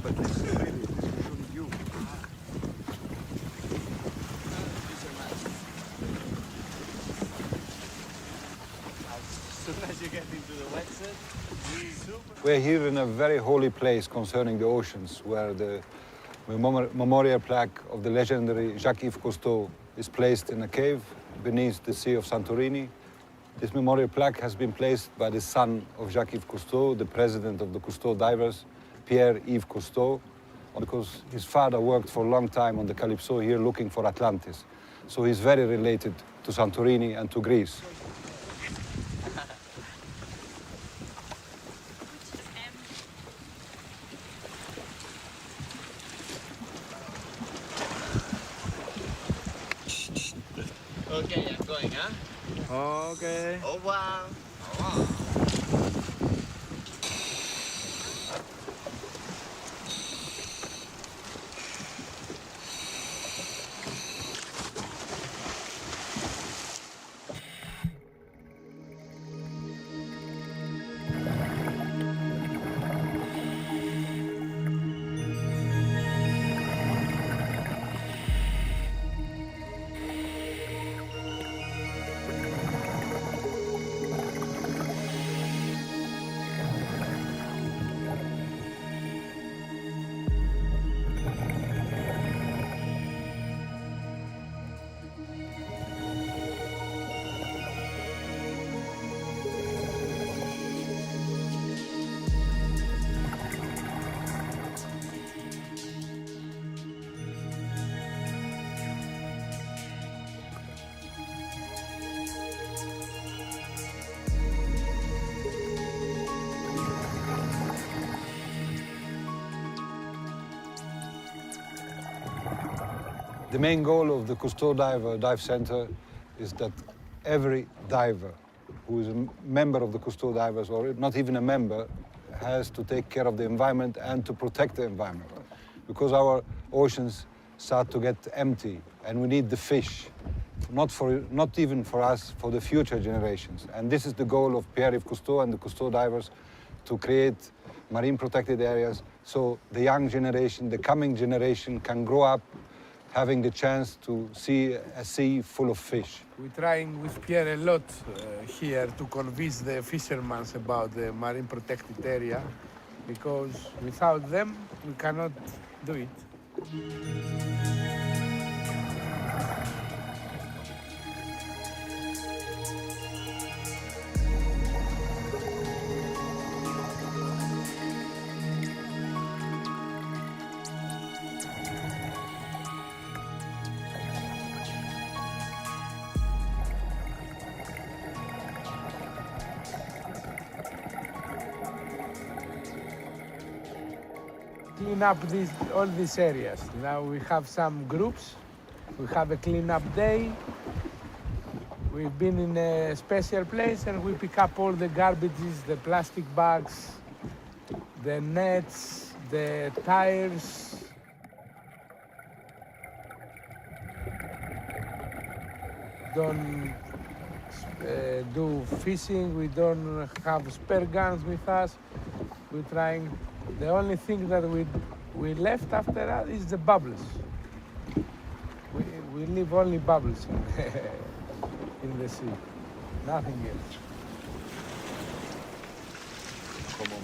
but this is really you. As soon as you get into the wetsuit, super. We're here in a very holy place concerning the oceans, where the memorial plaque of the legendary Jacques Cousteau is placed in a cave beneath the Sea of Santorini. This memorial plaque has been placed by the son of Jacques Cousteau, the president of the Cousteau divers, Yves Cousteau, because his father worked for a long time on the Calypso here looking for Atlantis. So he's very related to Santorini and to Greece. Okay, I'm going, huh? Okay. Au revoir. Au revoir. The main goal of the Cousteau Dive Center is that every diver who is a member of the Cousteau divers, or not even a member, has to take care of the environment and to protect the environment. Because our oceans start to get empty and we need the fish, not even for us, for the future generations. And this is the goal of Yves Cousteau and the Cousteau divers, to create marine protected areas so the young generation, the coming generation, can grow up having the chance to see a sea full of fish. We're trying with Pierre a lot here to convince the fishermen about the marine protected area, because without them we cannot do it. Clean up all these areas. Now we have some groups. We have a cleanup day. We've been in a special place and we pick up all the garbages, the plastic bags, the nets, the tires. Don't do fishing. We don't have spare guns with us. We're trying. The only thing that we left after that is the bubbles. We leave only bubbles in the sea, nothing else. Como